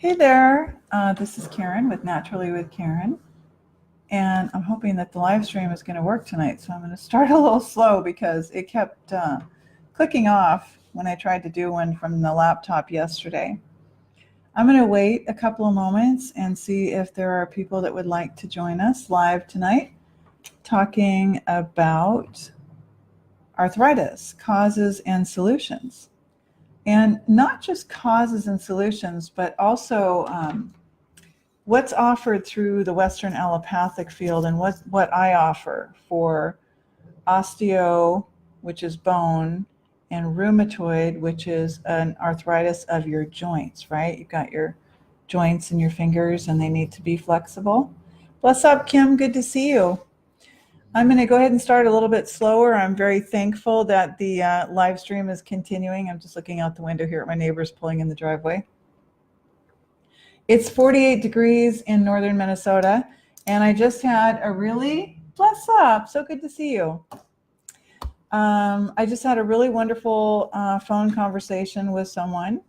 Hey there, this is Karen with Naturally with Karen, and I'm hoping that the live stream is going to work tonight. So I'm going to start a little slow because it kept clicking off when I tried to do one from the laptop yesterday. I'm going to wait a couple of moments and see if there are people that would like to join us live tonight talking about arthritis, causes and solutions. And not just causes and solutions, but also what's offered through the Western allopathic field and what I offer for osteo, which is bone, and rheumatoid, which is an arthritis of your joints, right? You've got your joints in your fingers and they need to be flexible. What's up, Kim? Good to see you. I'm going to go ahead and start a little bit slower. I'm very thankful that the live stream is continuing. I'm just looking out the window here at my neighbors pulling in the driveway. It's 48 degrees in northern Minnesota, and I just had a really, bless up, so good to see you. I just had a really wonderful phone conversation with someone,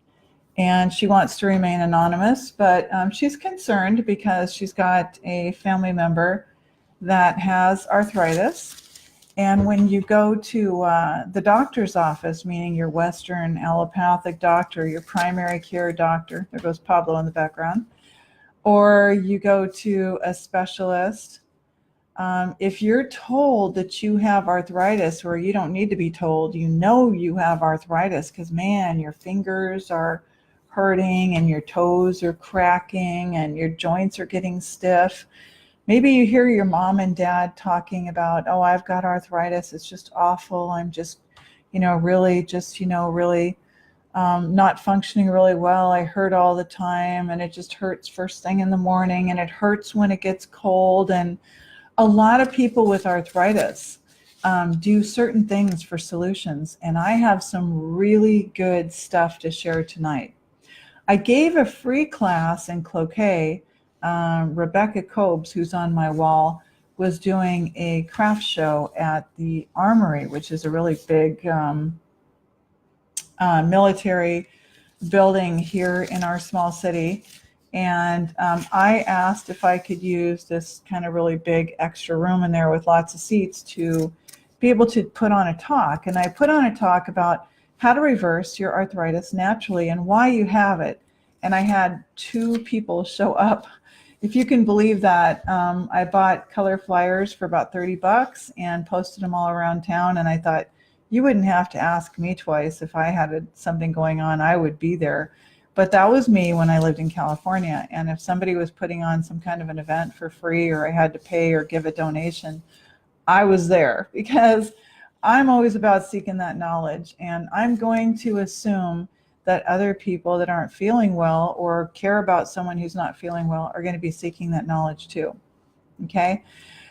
and she wants to remain anonymous, but she's concerned because she's got a family member that has arthritis. And when you go to the doctor's office, meaning your Western allopathic doctor, your primary care doctor, there goes Pablo in the background, or you go to a specialist, if you're told that you have arthritis, or you don't need to be told, you know you have arthritis because, man, your fingers are hurting and your toes are cracking and your joints are getting stiff. Maybe you hear your mom and dad talking about, oh, I've got arthritis. It's just awful. I'm just, really not functioning really well. I hurt all the time and it just hurts first thing in the morning and it hurts when it gets cold. And a lot of people with arthritis do certain things for solutions. And I have some really good stuff to share tonight. I gave a free class in Cloquet. Rebecca Cobes, who's on my wall, was doing a craft show at the Armory, which is a really big military building here in our small city. And I asked if I could use this kind of really big extra room in there with lots of seats to be able to put on a talk. And I put on a talk about how to reverse your arthritis naturally and why you have it. And I had 2 people show up. If you can believe that, I bought color flyers for about $30 and posted them all around town. And I thought, you wouldn't have to ask me twice. If I had something going on, I would be there. But that was me when I lived in California. And if somebody was putting on some kind of an event for free, or I had to pay or give a donation, I was there because I'm always about seeking that knowledge. And I'm going to assume that other people that aren't feeling well or care about someone who's not feeling well are going to be seeking that knowledge too. Okay?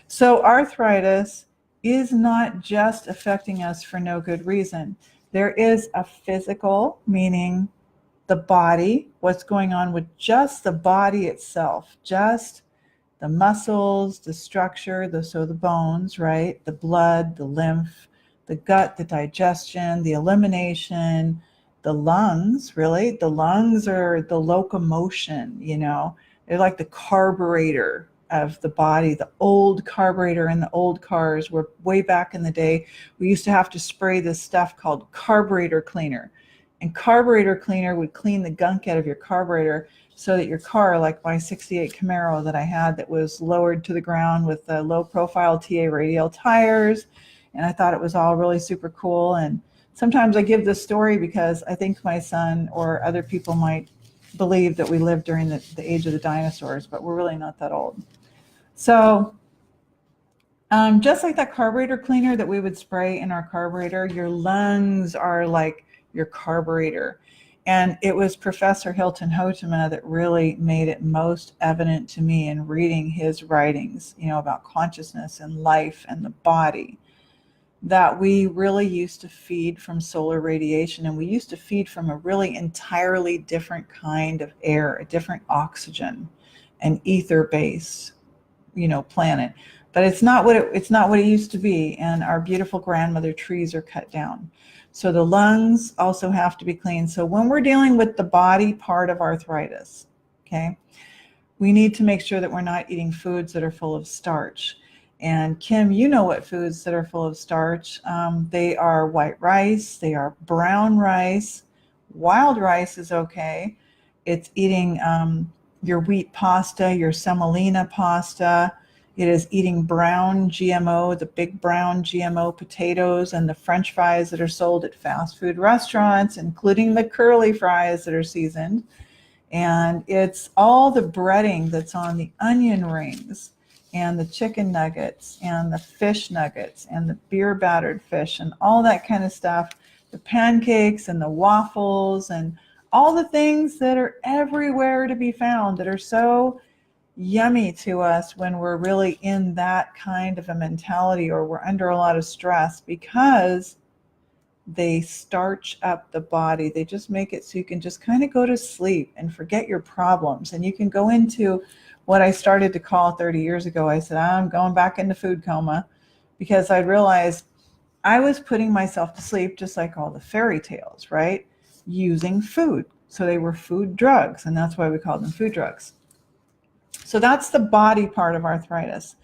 So arthritis is not just affecting us for no good reason. There is a physical, meaning the body, what's going on with just the body itself, just the muscles, the structure, so the bones, right? The blood, the lymph, the gut, the digestion, the elimination, the lungs, really. The lungs are the locomotion, they're like the carburetor of the body, the old carburetor in the old cars, where way back in the day, we used to have to spray this stuff called carburetor cleaner. And carburetor cleaner would clean the gunk out of your carburetor so that your car, like my 68 Camaro that I had that was lowered to the ground with the low profile TA radial tires. And I thought it was all really super cool. And sometimes I give this story because I think my son or other people might believe that we lived during the age of the dinosaurs, but we're really not that old. So just like that carburetor cleaner that we would spray in our carburetor, your lungs are like your carburetor. And it was Professor Hilton Hotema that really made it most evident to me in reading his writings, about consciousness and life and the body, that we really used to feed from solar radiation, and we used to feed from a really entirely different kind of air, a different oxygen, an ether-based, planet. But it's not what it used to be, and our beautiful grandmother trees are cut down. So the lungs also have to be clean. So when we're dealing with the body part of arthritis, okay? We need to make sure that we're not eating foods that are full of starch. And Kim, you know what foods that are full of starch. They are white rice, they are brown rice. Wild rice is okay. It's eating your wheat pasta, your semolina pasta. It is eating brown GMO, the big brown GMO potatoes and the French fries that are sold at fast food restaurants, including the curly fries that are seasoned. And it's all the breading that's on the onion rings and the chicken nuggets and the fish nuggets and the beer battered fish and all that kind of stuff, the pancakes and the waffles and all the things that are everywhere to be found that are so yummy to us when we're really in that kind of a mentality or we're under a lot of stress, because they starch up the body. They just make it so you can just kind of go to sleep and forget your problems. And you can go into what I started to call 30 years ago. I said, I'm going back into food coma, because I realized I was putting myself to sleep just like all the fairy tales, right? Using food. So they were food drugs, and that's why we call them food drugs. So that's the body part of arthritis.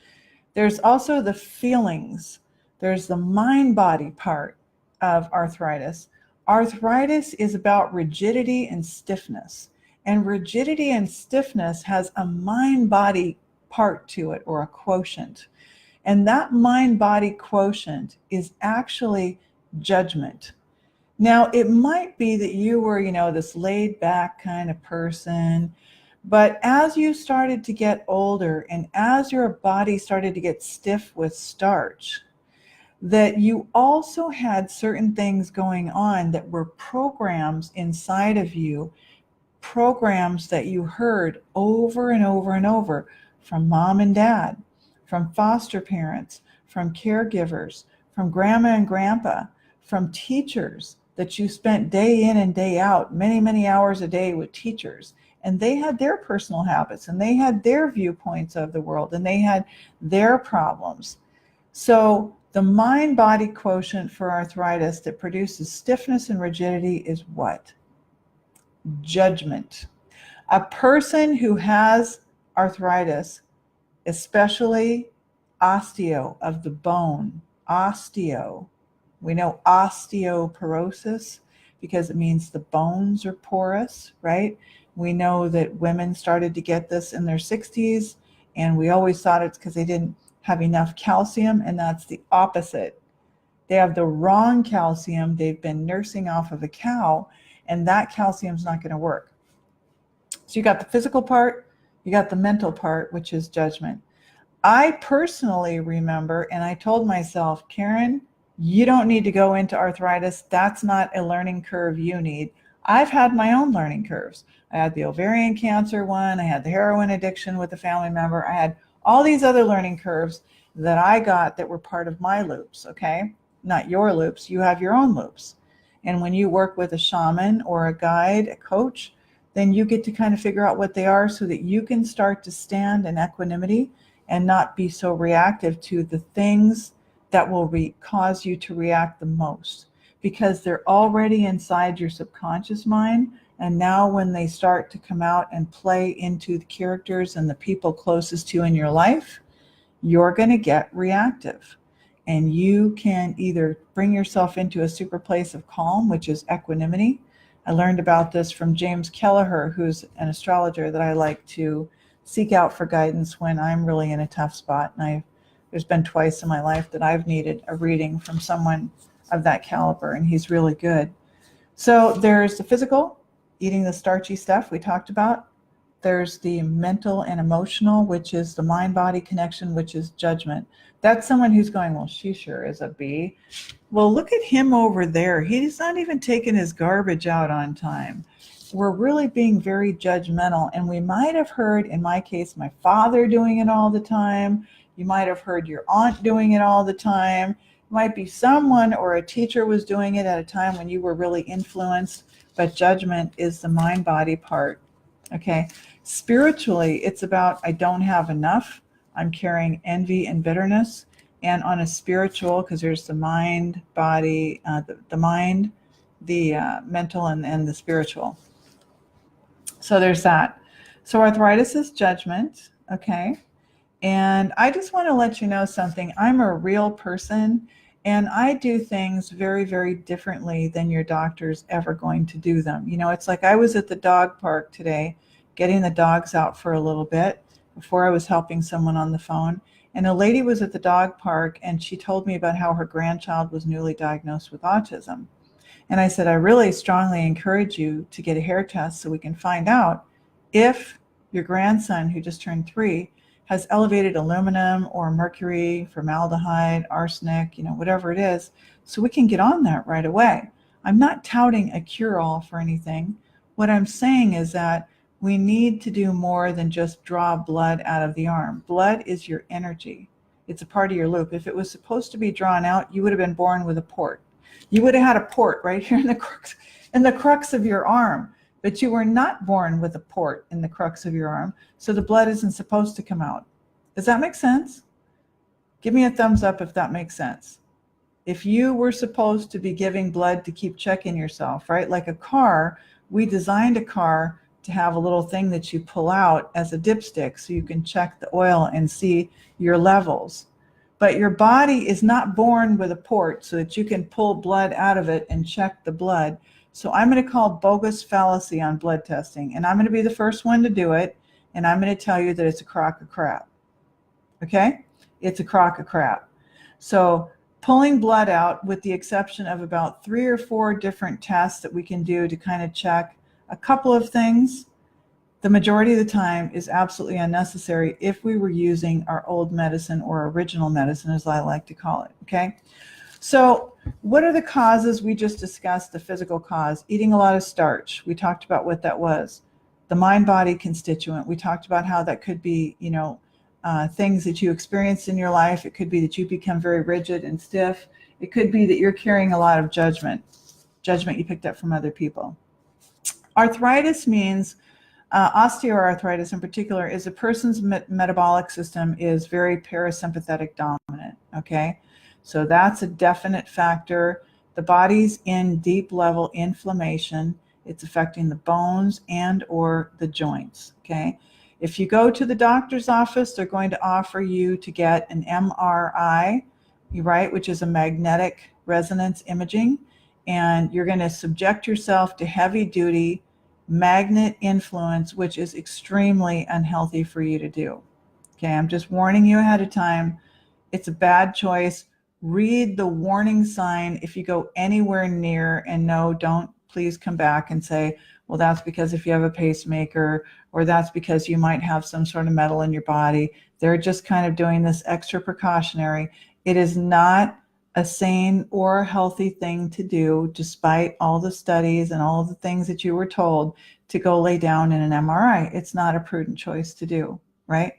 There's also the feelings. There's the mind-body part of arthritis. Arthritis is about rigidity and stiffness. And rigidity and stiffness has a mind-body part to it, or a quotient. And that mind-body quotient is actually judgment. Now, it might be that you were, this laid-back kind of person, but as you started to get older and as your body started to get stiff with starch, that you also had certain things going on that were programs inside of you, programs that you heard over and over and over from mom and dad, from foster parents, from caregivers, from grandma and grandpa, from teachers that you spent day in and day out, many, many hours a day with teachers. And they had their personal habits and they had their viewpoints of the world and they had their problems. So the mind-body quotient for arthritis that produces stiffness and rigidity is what? Judgment. A person who has arthritis, especially osteo of the bone, osteo. We know osteoporosis because it means the bones are porous, right? We know that women started to get this in their 60s, and we always thought it's because they didn't have enough calcium, and that's the opposite. They have the wrong calcium. They've been nursing off of a cow, and that calcium's not going to work. So you got the physical part, you got the mental part, which is judgment. I personally remember, and I told myself, Karen, you don't need to go into arthritis. That's not a learning curve you need. I've had my own learning curves. I had the ovarian cancer one. I had the heroin addiction with a family member. I had all these other learning curves that I got that were part of my loops, okay? Not your loops. You have your own loops. And when you work with a shaman or a guide, a coach, then you get to kind of figure out what they are so that you can start to stand in equanimity and not be so reactive to the things that will cause you to react the most, because they're already inside your subconscious mind. And now when they start to come out and play into the characters and the people closest to you in your life, you're going to get reactive. And you can either bring yourself into a super place of calm, which is equanimity. I learned about this from James Kelleher, who's an astrologer that I like to seek out for guidance when I'm really in a tough spot. And there's been twice in my life that I've needed a reading from someone of that caliber, and he's really good. So there's the physical, eating the starchy stuff we talked about. There's the mental and emotional, which is the mind-body connection, which is judgment. That's someone who's going, well, she sure is a bee. Well, look at him over there. He's not even taking his garbage out on time. We're really being very judgmental. And we might have heard, in my case, my father doing it all the time. You might have heard your aunt doing it all the time. It might be someone or a teacher was doing it at a time when you were really influenced. But judgment is the mind-body part. Okay. Spiritually, it's about I don't have enough. I'm carrying envy and bitterness. And on a spiritual, because there's the mind, body, the mind, the mental, and the spiritual. So there's that. So arthritis is judgment, okay? And I just want to let you know something. I'm a real person, and I do things very, very differently than your doctor's ever going to do them. You know, it's like I was at the dog park today, getting the dogs out for a little bit before I was helping someone on the phone. And a lady was at the dog park, and she told me about how her grandchild was newly diagnosed with autism. And I said, I really strongly encourage you to get a hair test so we can find out if your grandson, who just turned 3, has elevated aluminum or mercury, formaldehyde, arsenic, you know, whatever it is, so we can get on that right away. I'm not touting a cure-all for anything. What I'm saying is that we need to do more than just draw blood out of the arm. Blood is your energy. It's a part of your loop. If it was supposed to be drawn out, you would have been born with a port. You would have had a port right here in the crux of your arm, but you were not born with a port in the crux of your arm, so the blood isn't supposed to come out. Does that make sense? Give me a thumbs up if that makes sense. If you were supposed to be giving blood to keep checking yourself, right? Like a car, we designed a car to have a little thing that you pull out as a dipstick so you can check the oil and see your levels. But your body is not born with a port so that you can pull blood out of it and check the blood. So I'm going to call bogus fallacy on blood testing, and I'm going to be the first one to do it, and I'm going to tell you that it's a crock of crap. Okay? It's a crock of crap. So pulling blood out, with the exception of about 3 or 4 different tests that we can do to kind of check a couple of things, the majority of the time is absolutely unnecessary if we were using our old medicine, or original medicine, as I like to call it, okay? So what are the causes? We just discussed the physical cause, eating a lot of starch. We talked about what that was. The mind-body constituent, we talked about how that could be, you know, things that you experienced in your life. It could be that you become very rigid and stiff. It could be that you're carrying a lot of judgment you picked up from other people. Arthritis means osteoarthritis in particular is a person's metabolic system is very parasympathetic dominant, okay? So that's a definite factor. The body's in deep level inflammation. It's affecting the bones and or the joints, okay? If you go to the doctor's office, they're going to offer you to get an MRI, right, which is a magnetic resonance imaging, and you're going to subject yourself to heavy duty magnet influence, which is extremely unhealthy for you to do. Okay, I'm just warning you ahead of time. It's a bad choice. Read the warning sign if you go anywhere near, and no, don't please come back and say, well, that's because if you have a pacemaker, or that's because you might have some sort of metal in your body. They're just kind of doing this extra precautionary. It is not a sane or healthy thing to do, despite all the studies and all the things that you were told, to go lay down in an MRI. It's not a prudent choice to do, right?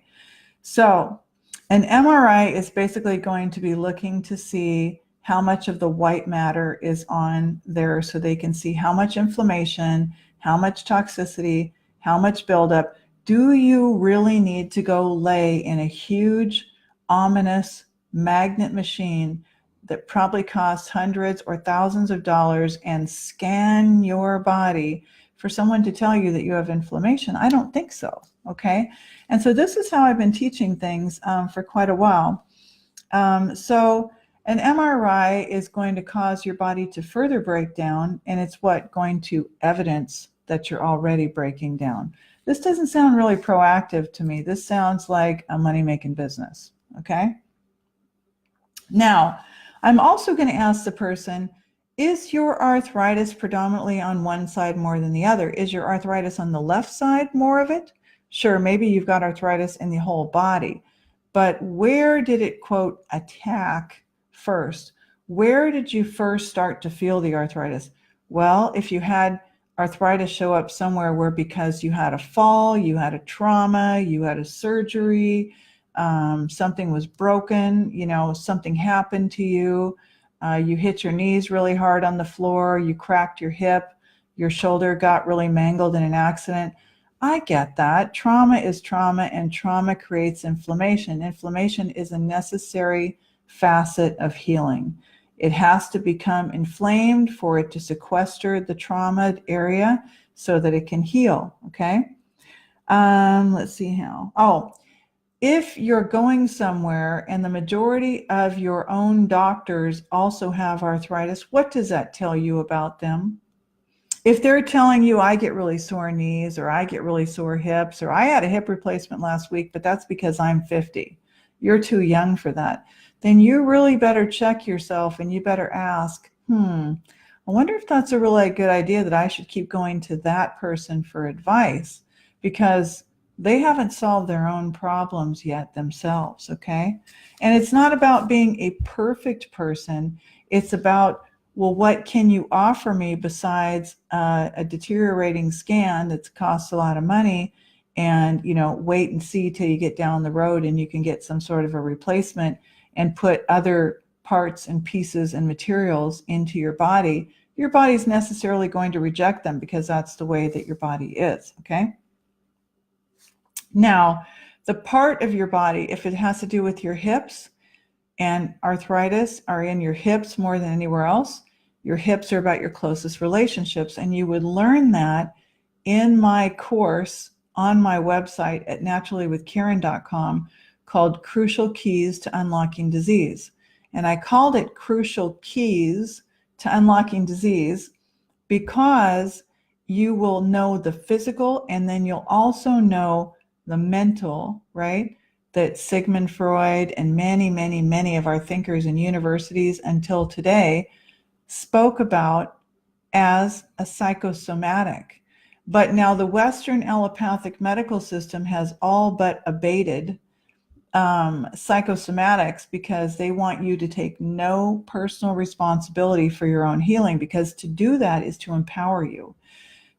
So an MRI is basically going to be looking to see how much of the white matter is on there, so they can see how much inflammation, how much toxicity, how much buildup. Do you really need to go lay in a huge, ominous magnet machine that probably costs hundreds or thousands of dollars and scan your body for someone to tell you that you have inflammation? I don't think so, okay? And so this is how I've been teaching things for quite a while. So an MRI is going to cause your body to further break down, and it's going to evidence that you're already breaking down. This doesn't sound really proactive to me. This sounds like a money-making business, okay? Now, I'm also going to ask the person, is your arthritis predominantly on one side more than the other? Is your arthritis on the left side more of it? Sure, maybe you've got arthritis in the whole body, but where did it, quote, attack first? Where did you first start to feel the arthritis? Well, if you had arthritis show up somewhere where, because you had a fall, you had a trauma, you had a surgery, something was broken, you know, something happened to you, you hit your knees really hard on the floor, you cracked your hip, your shoulder got really mangled in an accident. I get that. Trauma is trauma, and trauma creates inflammation. Inflammation is a necessary facet of healing. It has to become inflamed for it to sequester the trauma area so that it can heal, okay? Let's see how. Oh, if you're going somewhere and the majority of your own doctors also have arthritis, what does that tell you about them? If they're telling you, I get really sore knees, or I get really sore hips, or I had a hip replacement last week, but that's because I'm 50, you're too young for that, then you really better check yourself and you better ask, I wonder if that's a really good idea that I should keep going to that person for advice, because they haven't solved their own problems yet themselves, okay? And it's not about being a perfect person. It's about, well, what can you offer me besides a deteriorating scan that costs a lot of money, and wait and see till you get down the road and you can get some sort of a replacement and put other parts and pieces and materials into your body. Your body's necessarily going to reject them because that's the way that your body is, okay? Now, the part of your body, if it has to do with your hips, and arthritis are in your hips more than anywhere else, your hips are about your closest relationships. And you would learn that in my course on my website at naturallywithkaren.com called Crucial Keys to Unlocking Disease. And I called it Crucial Keys to Unlocking Disease because you will know the physical, and then you'll also know the mental, right? That Sigmund Freud and many, many, many of our thinkers in universities until today spoke about as a psychosomatic. But now the Western allopathic medical system has all but abated psychosomatics because they want you to take no personal responsibility for your own healing, because to do that is to empower you.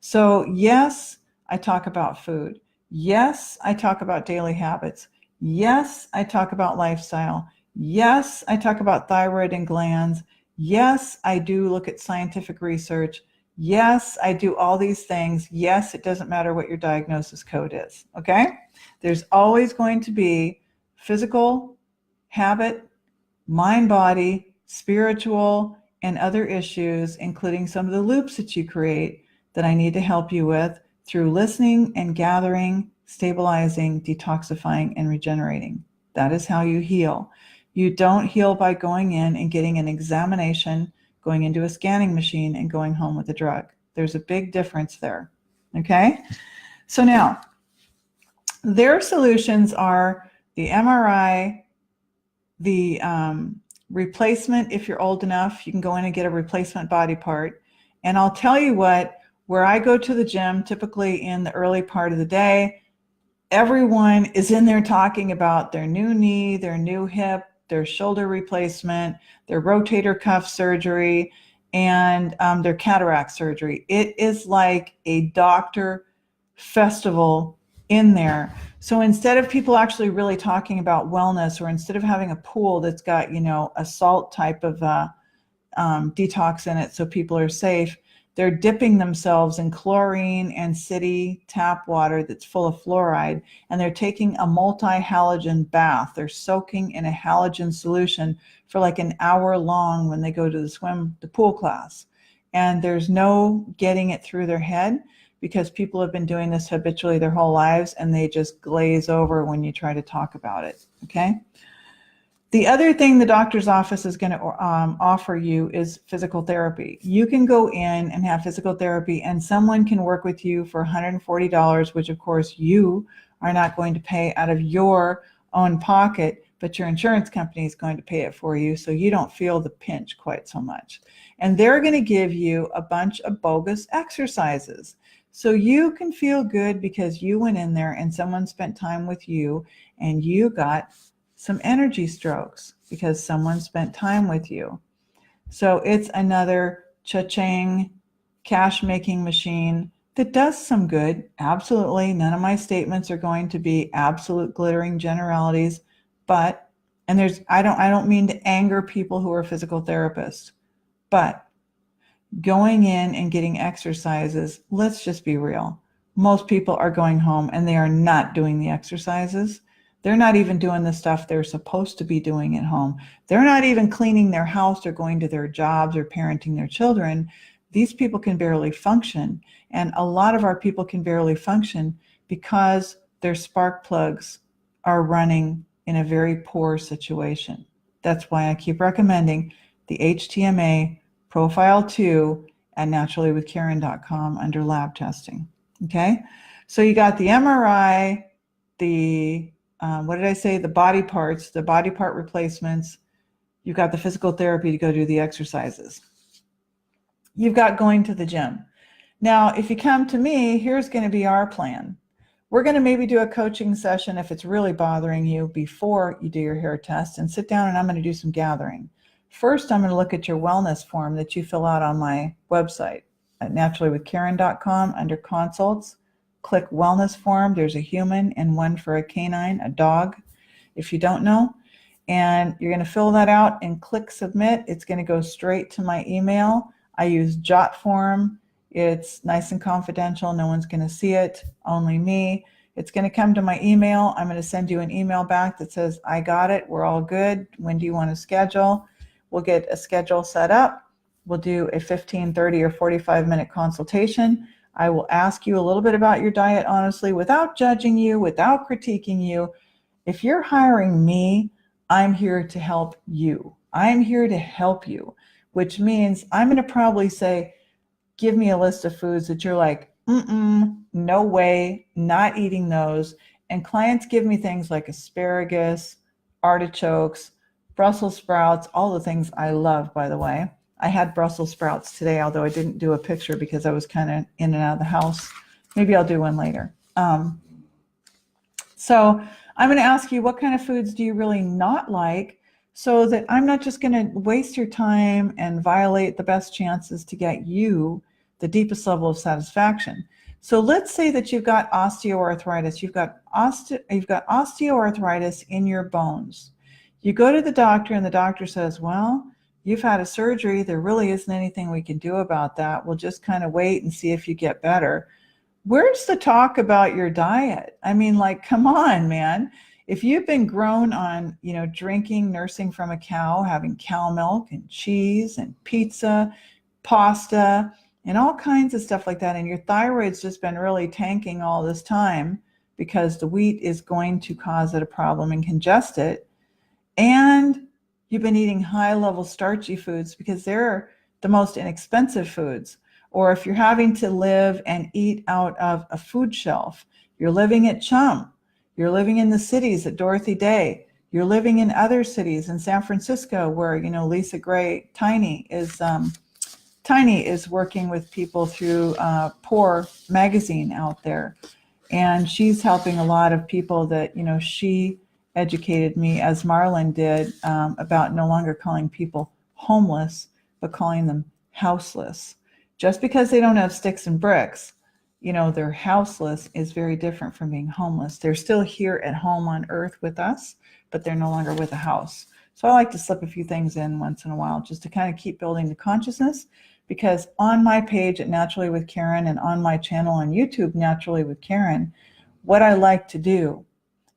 So yes, I talk about food. Yes, I talk about daily habits. Yes, I talk about lifestyle. Yes, I talk about thyroid and glands. Yes, I do look at scientific research. Yes, I do all these things. Yes, it doesn't matter what your diagnosis code is, okay? There's always going to be physical, habit, mind, body, spiritual, and other issues, including some of the loops that you create that I need to help you with through listening and gathering, stabilizing, detoxifying, and regenerating. That is how you heal. You don't heal by going in and getting an examination, going into a scanning machine, and going home with a drug. There's a big difference there, okay? So now, their solutions are the MRI, the replacement. If you're old enough, you can go in and get a replacement body part. And I'll tell you what, where I go to the gym, typically in the early part of the day, everyone is in there talking about their new knee, their new hip, their shoulder replacement, their rotator cuff surgery, and their cataract surgery. It is like a doctor festival in there. So instead of people actually really talking about wellness, or instead of having a pool that's got, a salt type of detox in it so people are safe, they're dipping themselves in chlorine and city tap water that's full of fluoride, and they're taking a multi-halogen bath. They're soaking in a halogen solution for like an hour long when they go to the pool class. And there's no getting it through their head, because people have been doing this habitually their whole lives, and they just glaze over when you try to talk about it, okay? The other thing the doctor's office is going to offer you is physical therapy. You can go in and have physical therapy, and someone can work with you for $140, which of course you are not going to pay out of your own pocket, but your insurance company is going to pay it for you, so you don't feel the pinch quite so much. And they're going to give you a bunch of bogus exercises, so you can feel good because you went in there and someone spent time with you and you got some energy strokes because someone spent time with you. So it's another cha-ching cash making machine that does some good. Absolutely. None of my statements are going to be absolute glittering generalities, but, and I don't mean to anger people who are physical therapists, but going in and getting exercises, let's just be real. Most people are going home and they are not doing the exercises. They're not even doing the stuff they're supposed to be doing at home. They're not even cleaning their house or going to their jobs or parenting their children. These people can barely function. And a lot of our people can barely function because their spark plugs are running in a very poor situation. That's why I keep recommending the HTMA Profile 2 at naturallywithkaren.com under lab testing. Okay, so you got the MRI, the what did I say? The body parts, the body part replacements. You've got the physical therapy to go do the exercises. You've got going to the gym. Now, if you come to me, here's going to be our plan. We're going to maybe do a coaching session if it's really bothering you before you do your hair test, and sit down and I'm going to do some gathering. First, I'm going to look at your wellness form that you fill out on my website at naturallywithkaren.com under consults. Click wellness form. There's a human and one for a canine, a dog, if you don't know. And you're going to fill that out and click submit. It's going to go straight to my email. I use Jot form. It's nice and confidential. No one's going to see it, only me. It's going to come to my email. I'm going to send you an email back that says, I got it. We're all good. When do you want to schedule? We'll get a schedule set up. We'll do a 15, 30, or 45-minute consultation. I will ask you a little bit about your diet, honestly, without judging you, without critiquing you. If you're hiring me, I'm here to help you. I'm here to help you, which means I'm going to probably say, give me a list of foods that you're like, no way, not eating those. And clients give me things like asparagus, artichokes, Brussels sprouts, all the things I love, by the way. I had Brussels sprouts today, although I didn't do a picture because I was kind of in and out of the house. Maybe I'll do one later. So I'm going to ask you, what kind of foods do you really not like, so that I'm not just going to waste your time and violate the best chances to get you the deepest level of satisfaction. So let's say that you've got osteoarthritis. You've got osteoarthritis in your bones. You go to the doctor and the doctor says, well, you've had a surgery. There really isn't anything we can do about that. We'll just kind of wait and see if you get better. Where's the talk about your diet? I mean, like, come on, man. If you've been grown on, drinking, nursing from a cow, having cow milk and cheese and pizza, pasta, and all kinds of stuff like that, and your thyroid's just been really tanking all this time because the wheat is going to cause it a problem and congest it, and you've been eating high-level starchy foods because they're the most inexpensive foods. Or if you're having to live and eat out of a food shelf, you're living at Chum, you're living in the cities at Dorothy Day, you're living in other cities in San Francisco where, Lisa Gray, Tiny is working with people through Poor Magazine out there. And she's helping a lot of people that, she educated me, as Marlon did, about no longer calling people homeless, but calling them houseless. Just because they don't have sticks and bricks, they're houseless is very different from being homeless. They're still here at home on earth with us, but they're no longer with a house. So I like to slip a few things in once in a while just to kind of keep building the consciousness, because on my page at Naturally with Karen and on my channel on YouTube, Naturally with Karen, what I like to do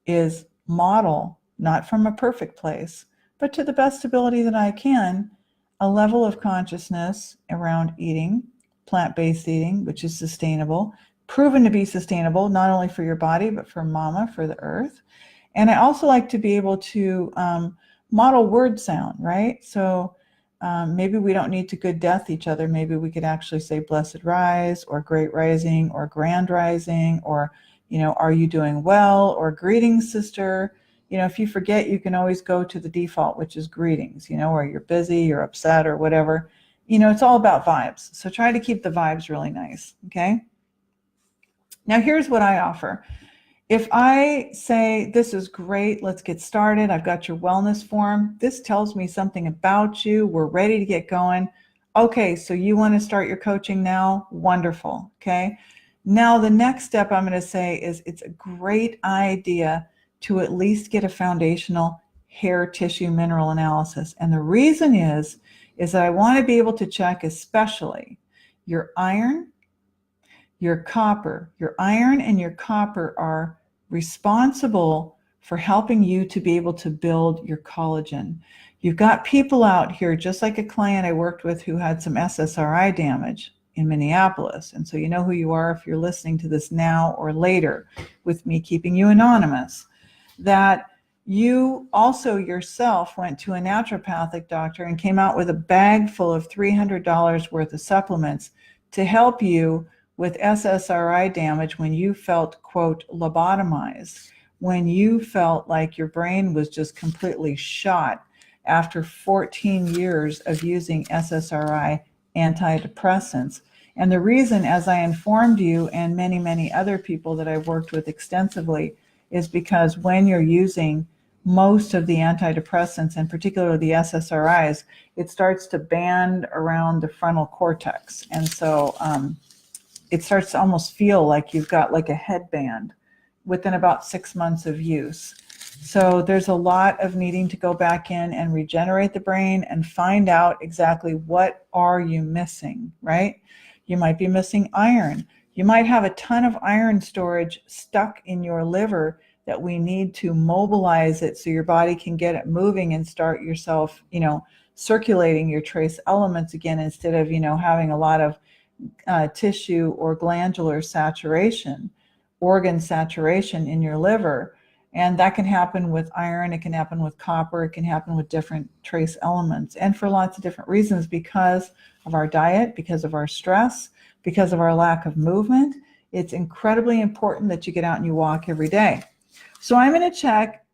is model, not from a perfect place, but to the best ability that I can, a level of consciousness around eating, plant-based eating, which is sustainable, proven to be sustainable, not only for your body, but for mama, for the earth. And I also like to be able to model word sound, right? So maybe we don't need to good death each other. Maybe we could actually say blessed rise, or great rising, or grand rising, or, are you doing well, or greetings, sister. If you forget, you can always go to the default, which is greetings, or you're busy, you're upset, or whatever. It's all about vibes. So try to keep the vibes really nice, okay? Now, here's what I offer. If I say, this is great, let's get started, I've got your wellness form, this tells me something about you, we're ready to get going. Okay, so you want to start your coaching now? Wonderful, okay? Now, the next step I'm going to say is, it's a great idea to at least get a foundational hair tissue mineral analysis. And the reason is that I want to be able to check especially your iron, your copper. Your iron and your copper are responsible for helping you to be able to build your collagen. You've got people out here, just like a client I worked with who had some SSRI damage in Minneapolis. And so you know who you are if you're listening to this now or later, with me keeping you anonymous, that you also yourself went to a naturopathic doctor and came out with a bag full of $300 worth of supplements to help you with SSRI damage when you felt, quote, lobotomized, when you felt like your brain was just completely shot after 14 years of using SSRI antidepressants. And the reason, as I informed you and many, many other people that I've worked with extensively, is because when you're using most of the antidepressants, and particularly the SSRIs, it starts to band around the frontal cortex. And so it starts to almost feel like you've got like a headband within about 6 months of use. So there's a lot of needing to go back in and regenerate the brain and find out exactly what are you missing, right? You might be missing iron. You might have a ton of iron storage stuck in your liver that we need to mobilize it so your body can get it moving and start yourself, circulating your trace elements again, instead of, having a lot of tissue or glandular saturation, organ saturation in your liver. And that can happen with iron, it can happen with copper, it can happen with different trace elements, and for lots of different reasons, because of our diet, because of our stress, because of our lack of movement. It's incredibly important that you get out and you walk every day. So I'm going to check,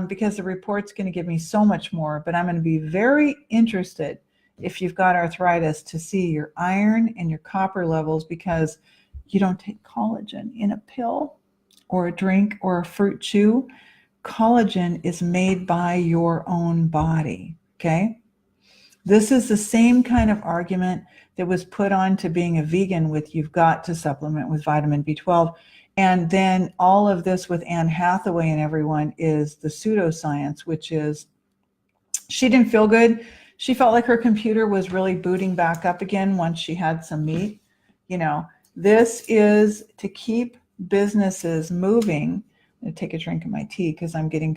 because the report's going to give me so much more, but I'm going to be very interested, if you've got arthritis, to see your iron and your copper levels, because you don't take collagen in a pill or a drink or a fruit chew. Collagen is made by your own body, okay? This is the same kind of argument that was put on to being a vegan with you've got to supplement with vitamin B12. And then all of this with Anne Hathaway and everyone is the pseudoscience, which is she didn't feel good. She felt like her computer was really booting back up again once she had some meat. This is to keep businesses moving. I'm going to take a drink of my tea because I'm getting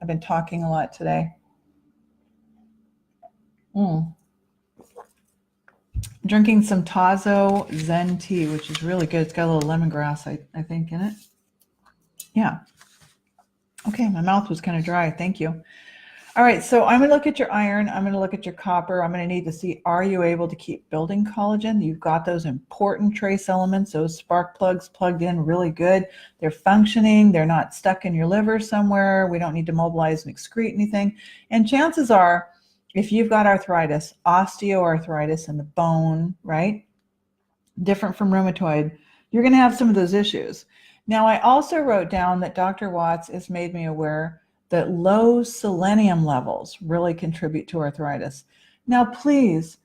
I've been talking a lot today. Drinking some Tazo Zen tea, which is really good. It's got a little lemongrass, I think, in it. Yeah. Okay, my mouth was kind of dry. Thank you. All right, so I'm going to look at your iron. I'm going to look at your copper. I'm going to need to see, are you able to keep building collagen? You've got those important trace elements, those spark plugs plugged in really good. They're functioning. They're not stuck in your liver somewhere. We don't need to mobilize and excrete anything. And chances are, if you've got arthritis, osteoarthritis in the bone, right? Different from rheumatoid, you're going to have some of those issues. Now, I also wrote down that Dr. Watts has made me aware that low selenium levels really contribute to arthritis. Now, please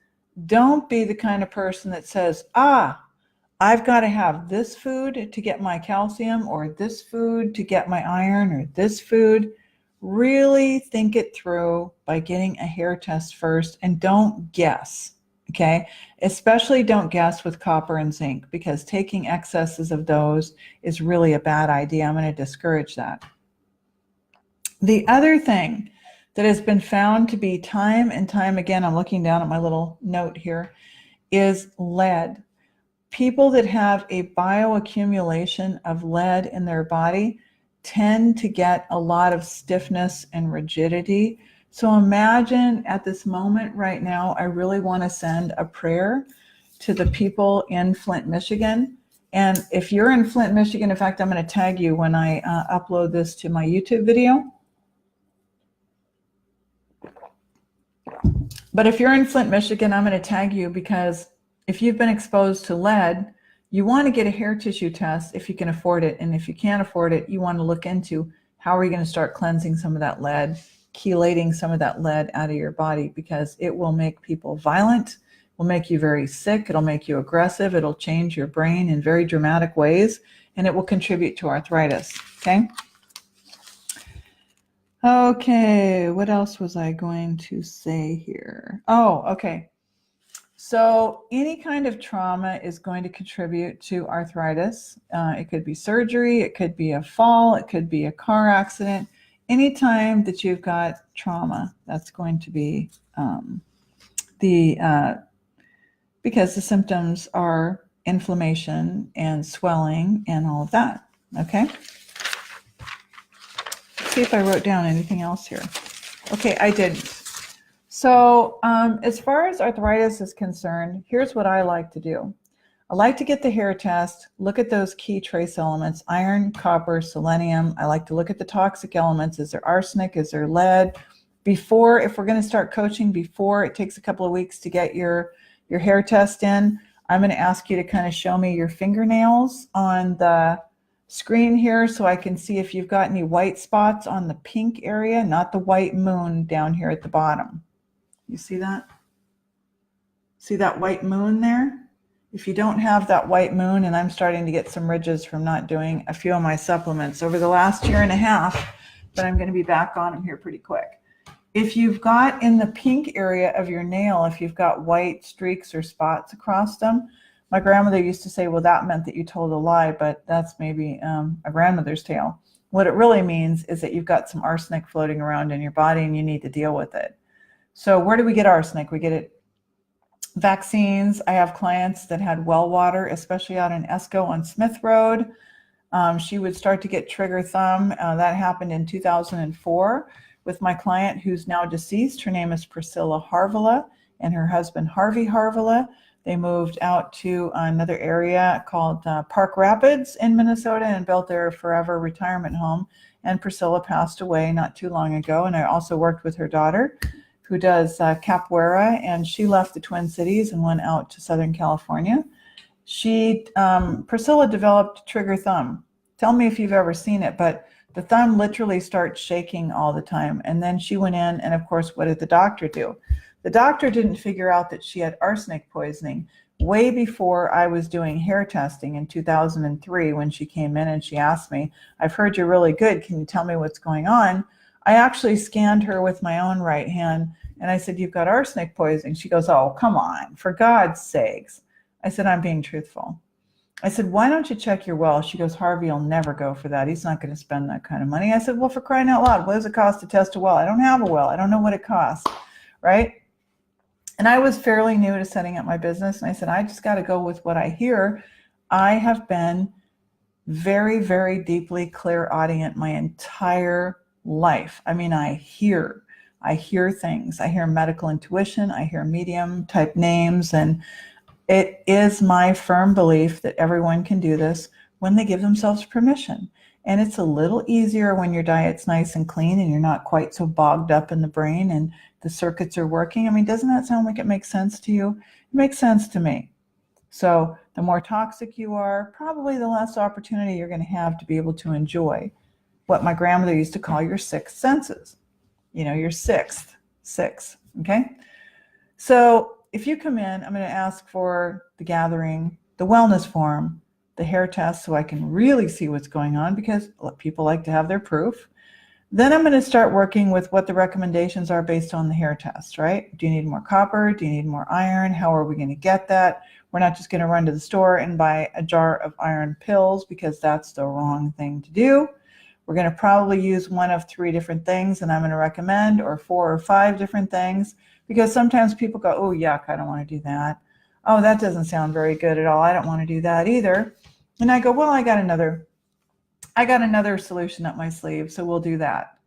don't be the kind of person that says, I've got to have this food to get my calcium, or this food to get my iron, or this food. Really think it through by getting a hair test first, and don't guess, okay? Especially don't guess with copper and zinc, because taking excesses of those is really a bad idea. I'm going to discourage that. The other thing that has been found to be time and time again, I'm looking down at my little note here, is lead. People that have a bioaccumulation of lead in their body tend to get a lot of stiffness and rigidity. So imagine at this moment right now, I really want to send a prayer to the people in Flint, Michigan. And if you're in Flint, Michigan, in fact, I'm going to tag you when I upload this to my YouTube video. But if you're in Flint, Michigan, I'm going to tag you, because if you've been exposed to lead, you want to get a hair tissue test if you can afford it. And if you can't afford it, you want to look into how are you going to start cleansing some of that lead, chelating some of that lead out of your body, because it will make people violent, will make you very sick, it'll make you aggressive, it'll change your brain in very dramatic ways, and it will contribute to arthritis, okay? Okay, what else was I going to say here? Oh, okay. So any kind of trauma is going to contribute to arthritis. It could be surgery, it could be a fall, it could be a car accident. Anytime that you've got trauma, that's going to be the because the symptoms are inflammation and swelling and all of that. Okay. Let's see if I wrote down anything else here. Okay, I didn't. So as far as arthritis is concerned, here's what I like to do. I like to get the hair test, look at those key trace elements, iron, copper, selenium. I like to look at the toxic elements. Is there arsenic? Is there lead? Before, if we're going to start coaching, before it takes a couple of weeks to get your hair test in, I'm going to ask you to kind of show me your fingernails on the screen here so I can see if you've got any white spots on the pink area, not the white moon down here at the bottom. You see that? See that white moon there? If you don't have that white moon, and I'm starting to get some ridges from not doing a few of my supplements over the last year and a half, but I'm going to be back on them here pretty quick. If you've got in the pink area of your nail, if you've got white streaks or spots across them, my grandmother used to say, well, that meant that you told a lie, but that's maybe a grandmother's tale. What it really means is that you've got some arsenic floating around in your body and you need to deal with it. So where do we get arsenic? We get it vaccines. I have clients that had well water, especially out in Esco on Smith Road. She would start to get trigger thumb. That happened in 2004 with my client who's now deceased. Her name is Priscilla Harvilla and her husband Harvey Harvilla. They moved out to another area called Park Rapids in Minnesota and built their forever retirement home. And Priscilla passed away not too long ago. And I also worked with her daughter who does capoeira, and she left the Twin Cities and went out to Southern California. Priscilla developed trigger thumb. Tell me if you've ever seen it, but the thumb literally starts shaking all the time. And then she went in, and of course, what did the doctor do? The doctor didn't figure out that she had arsenic poisoning way before I was doing hair testing in 2003 when she came in and she asked me, I've heard you're really good. Can you tell me what's going on? I actually scanned her with my own right hand and I said, you've got arsenic poisoning. She goes, oh, come on, for God's sakes. I said, I'm being truthful. I said, why don't you check your well? She goes, Harvey will never go for that. He's not going to spend that kind of money. I said, well, for crying out loud, what does it cost to test a well? I don't have a well. I don't know what it costs, right? And I was fairly new to setting up my business. And I said, I just got to go with what I hear. I have been very, very deeply clairaudient my entire life. I mean, I hear things. I hear medical intuition. I hear medium type names. And it is my firm belief that everyone can do this when they give themselves permission. And it's a little easier when your diet's nice and clean and you're not quite so bogged up in the brain and the circuits are working. I mean, doesn't that sound like it makes sense to you? It makes sense to me. So the more toxic you are, probably the less opportunity you're going to have to be able to enjoy what my grandmother used to call your sixth senses. You know, your sixth, okay? So if you come in, I'm going to ask for the gathering, the wellness forum, the hair test so I can really see what's going on because people like to have their proof. Then I'm going to start working with what the recommendations are based on the hair test, right? Do you need more copper? Do you need more iron? How are we going to get that? We're not just going to run to the store and buy a jar of iron pills because that's the wrong thing to do. We're going to probably use one of 3 different things and I'm going to recommend, or 4 or 5 different things, because sometimes people go, oh, yuck, I don't want to do that. Oh, that doesn't sound very good at all. I don't want to do that either. And I go, well, I got another solution up my sleeve, so we'll do that.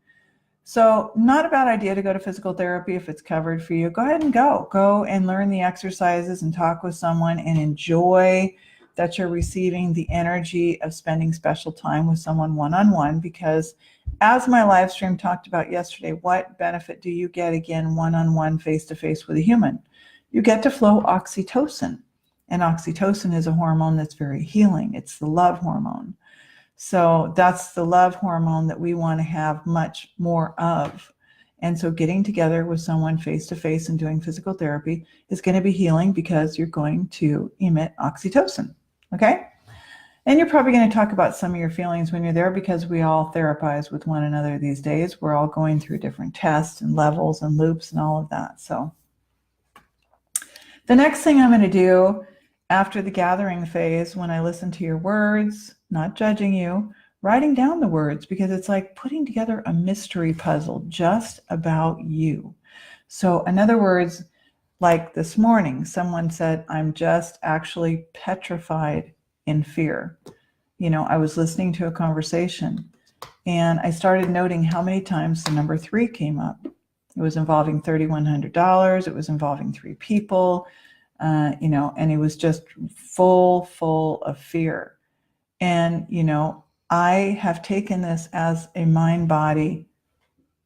So not a bad idea to go to physical therapy if it's covered for you. Go ahead and go and learn the exercises and talk with someone and enjoy that you're receiving the energy of spending special time with someone one-on-one, because as my live stream talked about yesterday, what benefit do you get again one-on-one face-to-face with a human? You get to flow oxytocin, and oxytocin is a hormone that's very healing. It's the love hormone. So that's the love hormone that we want to have much more of. And so getting together with someone face-to-face and doing physical therapy is going to be healing because you're going to emit oxytocin, okay? And you're probably going to talk about some of your feelings when you're there because we all therapize with one another these days. We're all going through different tests and levels and loops and all of that. So the next thing I'm going to do after the gathering phase, when I listen to your words, not judging you, writing down the words, because it's like putting together a mystery puzzle just about you. So in other words, Like this morning, someone said, I'm just actually petrified in fear. You know, I was listening to a conversation and I started noting how many times the number 3 came up. It was involving $3,100. It was involving 3 people, you know, and it was just full of fear. And, you know, I have taken this as a mind-body,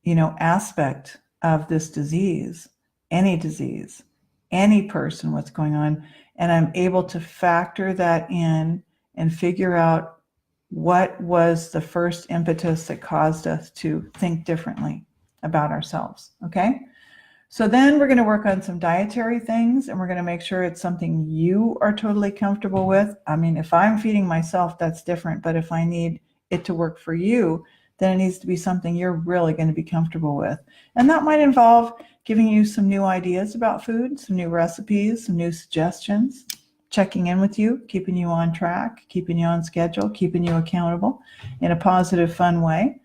you know, aspect of this disease, any person, what's going on. And I'm able to factor that in and figure out what was the first impetus that caused us to think differently about ourselves. Okay. So then we're going to work on some dietary things, and we're going to make sure it's something you are totally comfortable with. I mean, if I'm feeding myself, that's different. But if I need it to work for you, then it needs to be something you're really going to be comfortable with. And that might involve giving you some new ideas about food, some new recipes, some new suggestions, checking in with you, keeping you on track, keeping you on schedule, keeping you accountable in a positive, fun way.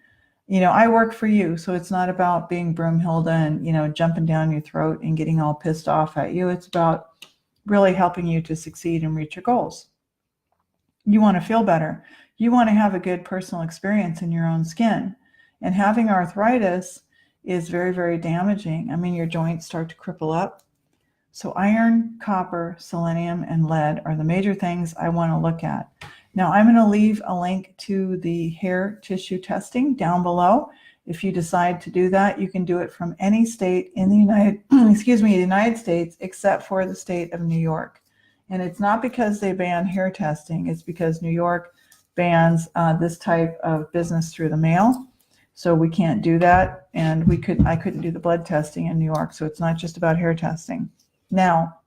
You know, I work for you, so it's not about being Broomhilda and, you know, jumping down your throat and getting all pissed off at you. It's about really helping you to succeed and reach your goals. You want to feel better. You want to have a good personal experience in your own skin. And having arthritis is very, very damaging. I mean, your joints start to cripple up. So iron, copper, selenium, and lead are the major things I want to look at. Now, I'm going to leave a link to the hair tissue testing down below. If you decide to do that, you can do it from any state in the United States, except for the state of New York. And it's not because they ban hair testing. It's because New York bans this type of business through the mail. So we can't do that. And I couldn't do the blood testing in New York. So it's not just about hair testing. Now,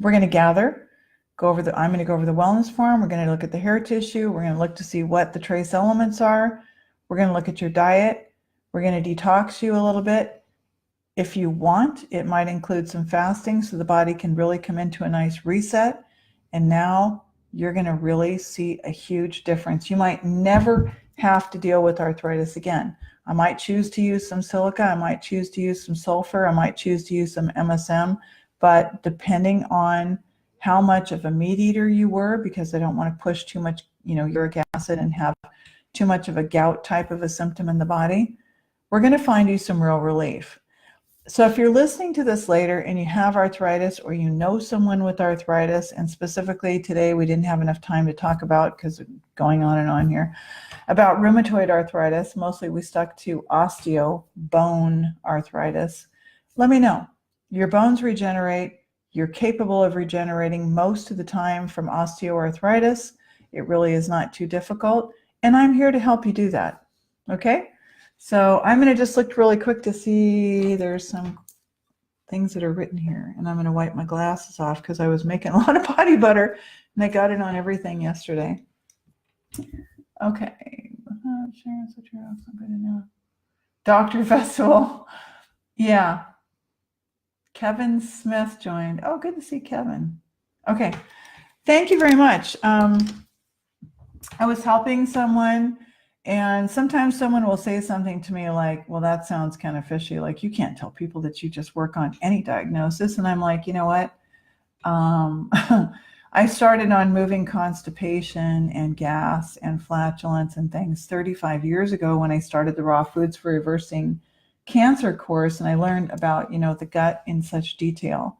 we're going to I'm going to go over the wellness form. We're going to look at the hair tissue. We're going to look to see what the trace elements are. We're going to look at your diet. We're going to detox you a little bit. If you want, it might include some fasting so the body can really come into a nice reset. And now you're going to really see a huge difference. You might never have to deal with arthritis again. I might choose to use some silica. I might choose to use some sulfur. I might choose to use some MSM. But depending on how much of a meat eater you were, because I don't want to push too much, you know, uric acid and have too much of a gout type of a symptom in the body, we're going to find you some real relief. So if you're listening to this later and you have arthritis, or you know someone with arthritis, and specifically today we didn't have enough time to talk about, because going on and on here, about rheumatoid arthritis, mostly we stuck to osteo, bone arthritis, let me know. Your bones regenerate. You're capable of regenerating most of the time from osteoarthritis. It really is not too difficult. And I'm here to help you do that. Okay? So I'm going to just look really quick to see, there's some things that are written here. And I'm going to wipe my glasses off because I was making a lot of body butter and I got it on everything yesterday. Okay. Doctor Festival. Yeah. Kevin Smith joined. Oh, good to see Kevin. Okay. Thank you very much. I was helping someone, and sometimes someone will say something to me like, well, that sounds kind of fishy. Like, you can't tell people that you just work on any diagnosis. And I'm like, you know what? I started on moving constipation and gas and flatulence and things 35 years ago when I started the Raw Foods for Reversing Cancer course, and I learned about, you know, the gut in such detail.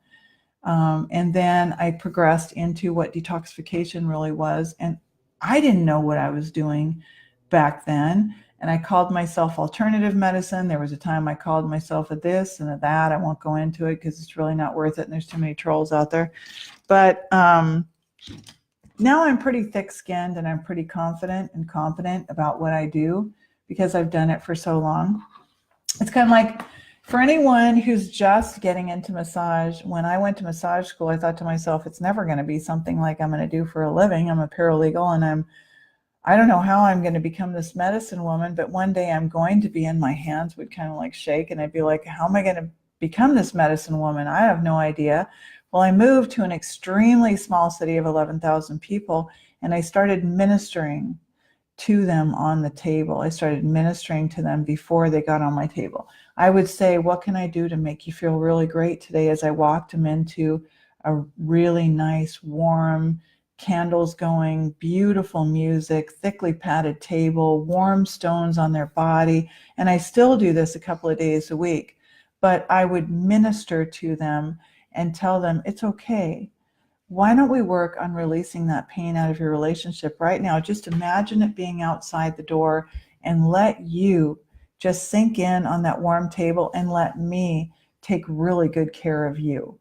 And then I progressed into what detoxification really was, and I didn't know what I was doing back then. And I called myself alternative medicine. There was a time I called myself a this and a that. I won't go into it because it's really not worth it, and there's too many trolls out there. But now I'm pretty thick-skinned, and I'm pretty confident and competent about what I do because I've done it for so long. It's kind of like, for anyone who's just getting into massage, when I went to massage school, I thought to myself, it's never going to be something like I'm going to do for a living. I'm a paralegal, and I don't know how I'm going to become this medicine woman, but one day I'm going to be, and my hands would kind of like shake, and I'd be like, how am I going to become this medicine woman? I have no idea. Well, I moved to an extremely small city of 11,000 people, and I started ministering to them on the table. I started ministering to them before they got on my table. I would say, what can I do to make you feel really great today, as I walked them into a really nice, warm, candles going, beautiful music, thickly padded table, warm stones on their body. And I still do this a couple of days a week. But I would minister to them and tell them, it's okay. Why don't we work on releasing that pain out of your relationship right now? Just imagine it being outside the door, and let you just sink in on that warm table and let me take really good care of you.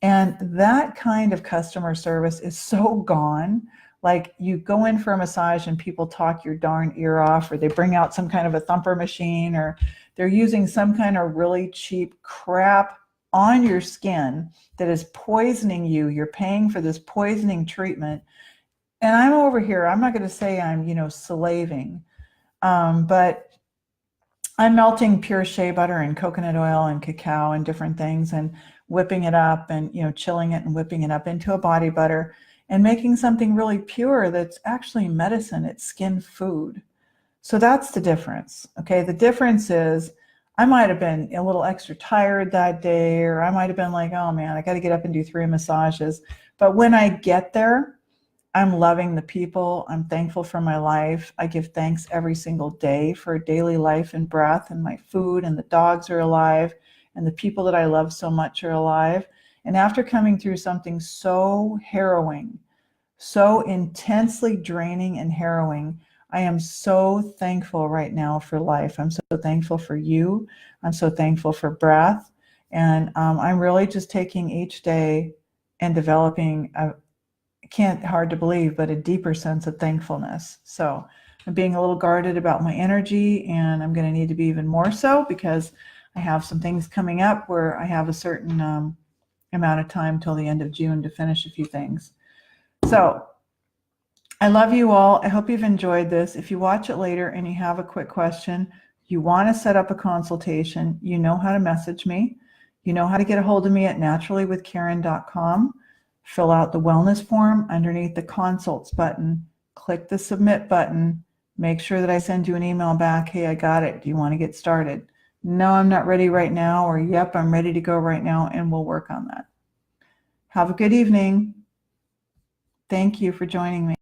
And that kind of customer service is so gone. Like, you go in for a massage and people talk your darn ear off, or they bring out some kind of a thumper machine, or they're using some kind of really cheap crap on your skin that is poisoning you. You're paying for this poisoning treatment. And I'm over here, I'm not going to say I'm, slaving, but I'm melting pure shea butter and coconut oil and cacao and different things, and whipping it up and, chilling it and whipping it up into a body butter and making something really pure that's actually medicine. It's skin food. So that's the difference. Okay. The difference is, I might have been a little extra tired that day, or I might have been like, oh man, I got to get up and do 3 massages. But when I get there, I'm loving the people. I'm thankful for my life. I give thanks every single day for daily life and breath, and my food, and the dogs are alive, and the people that I love so much are alive. And after coming through something so harrowing, so intensely draining and harrowing, I am so thankful right now for life. I'm so thankful for you. I'm so thankful for breath. And I'm really just taking each day and developing hard to believe, but a deeper sense of thankfulness. So I'm being a little guarded about my energy, and I'm going to need to be even more so, because I have some things coming up where I have a certain amount of time till the end of June to finish a few things. So I love you all. I hope you've enjoyed this. If you watch it later and you have a quick question, you want to set up a consultation, you know how to message me. You know how to get a hold of me at naturallywithkaren.com. Fill out the wellness form underneath the consults button. Click the submit button. Make sure that I send you an email back. Hey, I got it. Do you want to get started? No, I'm not ready right now. Or yep, I'm ready to go right now, and we'll work on that. Have a good evening. Thank you for joining me.